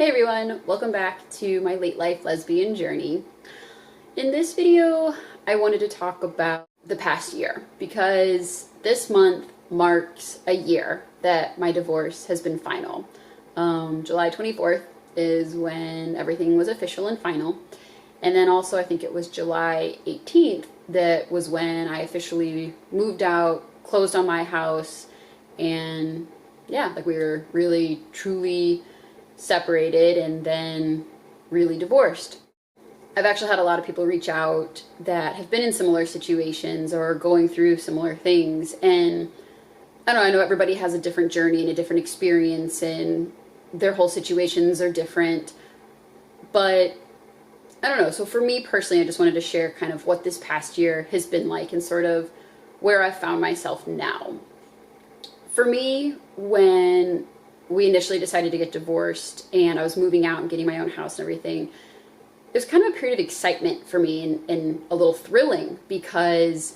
Hey everyone, welcome back to my late life lesbian journey. In this video, I wanted to talk about the past year because this month marks a year that my divorce has been final. July 24th is when everything was official and final. And then also I think it was July 18th that was when I officially moved out, closed on my house, and yeah, like we were really truly separated and then really divorced. I've actually had a lot of people reach out that have been in similar situations or going through similar things, and I know everybody has a different journey and a different experience and their whole situations are different, but I don't know. So for me personally, I just wanted to share kind of what this past year has been like and sort of where I found myself now. For me, when we initially decided to get divorced and I was moving out and getting my own house and everything, it was kind of a period of excitement for me and a little thrilling because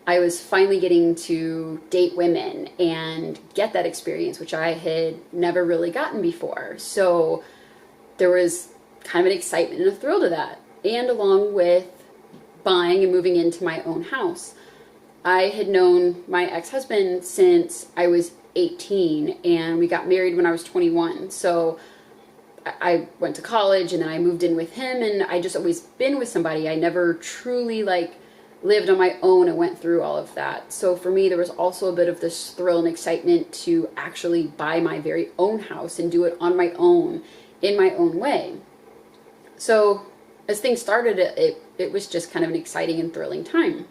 I was finally getting to date women and get that experience, which I had never really gotten before. So there was kind of an excitement and a thrill to that. And along with buying and moving into my own house, I had known my ex-husband since I was 18 and we got married when I was 21. So I went to college and then I moved in with him, and I just always been with somebody. I never truly lived on my own and went through all of that. So for me, there was also a bit of this thrill and excitement to actually buy my very own house and do it on my own, in my own way. So as things started, it was just kind of an exciting and thrilling time.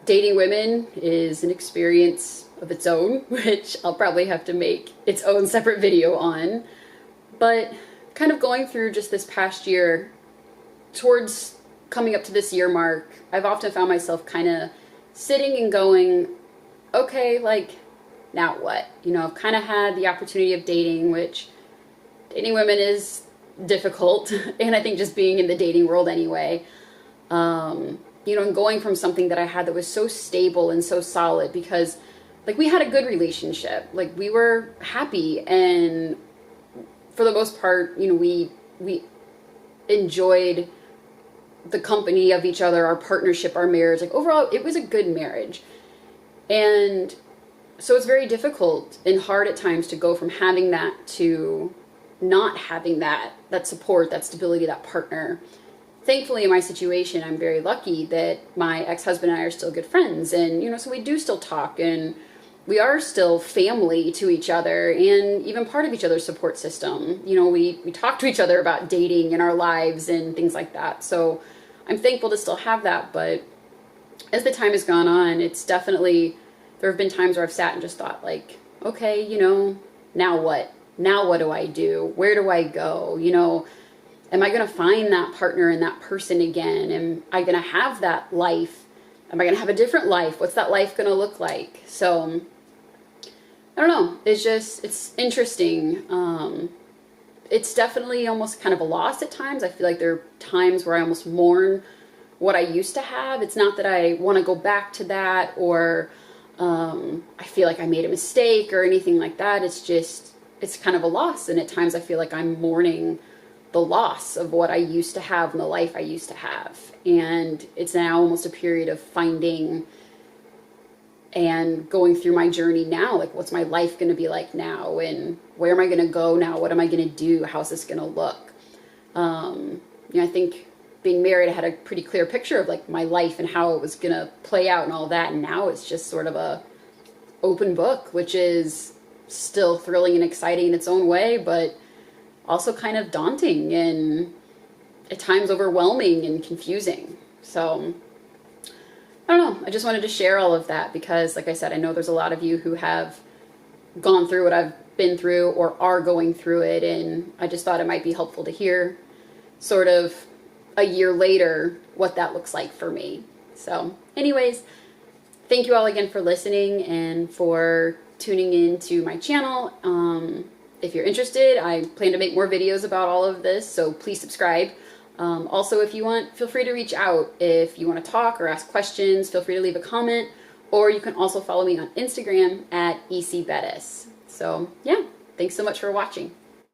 Dating women is an experience of its own, which I'll probably have to make its own separate video on. But kind of going through just this past year, towards coming up to this year mark, I've often found myself kind of sitting and going, okay, now what? I've kind of had the opportunity of dating, which dating women is difficult, and I think just being in the dating world anyway, and going from something that I had that was so stable and so solid, because we had a good relationship, we were happy, and for the most part, we enjoyed the company of each other, our partnership, our marriage. Overall, it was a good marriage. And so it's very difficult and hard at times to go from having that to not having that support, that stability, that partner. Thankfully, in my situation, I'm very lucky that my ex-husband and I are still good friends. And, so we do still talk, and we are still family to each other and even part of each other's support system. We talk to each other about dating and our lives and things like that. So I'm thankful to still have that. But as the time has gone on, it's definitely, there have been times where I've sat and just thought okay, now what? Now what do I do? Where do I go? Am I going to find that partner and that person again? Am I going to have that life? Am I going to have a different life? What's that life going to look like? So I don't know. It's interesting. It's definitely almost kind of a loss at times. I feel like there are times where I almost mourn what I used to have. It's not that I want to go back to that, or I feel like I made a mistake or anything like that. It's kind of a loss. And at times I feel like I'm mourning the loss of what I used to have and the life I used to have. And it's now almost a period of finding and going through my journey now. What's my life going to be like now? And where am I going to go now? What am I going to do? How's this going to look? I think being married, I had a pretty clear picture of my life and how it was going to play out and all that. And now it's just sort of a open book, which is still thrilling and exciting in its own way, but also kind of daunting and at times overwhelming and confusing. So I don't know. I just wanted to share all of that because, like I said, I know there's a lot of you who have gone through what I've been through or are going through it, and I just thought it might be helpful to hear sort of a year later what that looks like for me. So anyways, thank you all again for listening and for tuning in to my channel. If you're interested, I plan to make more videos about all of this, so please subscribe. Also, if you want, feel free to reach out. If you want to talk or ask questions, feel free to leave a comment, or you can also follow me on Instagram at ecbettis. So yeah, thanks so much for watching.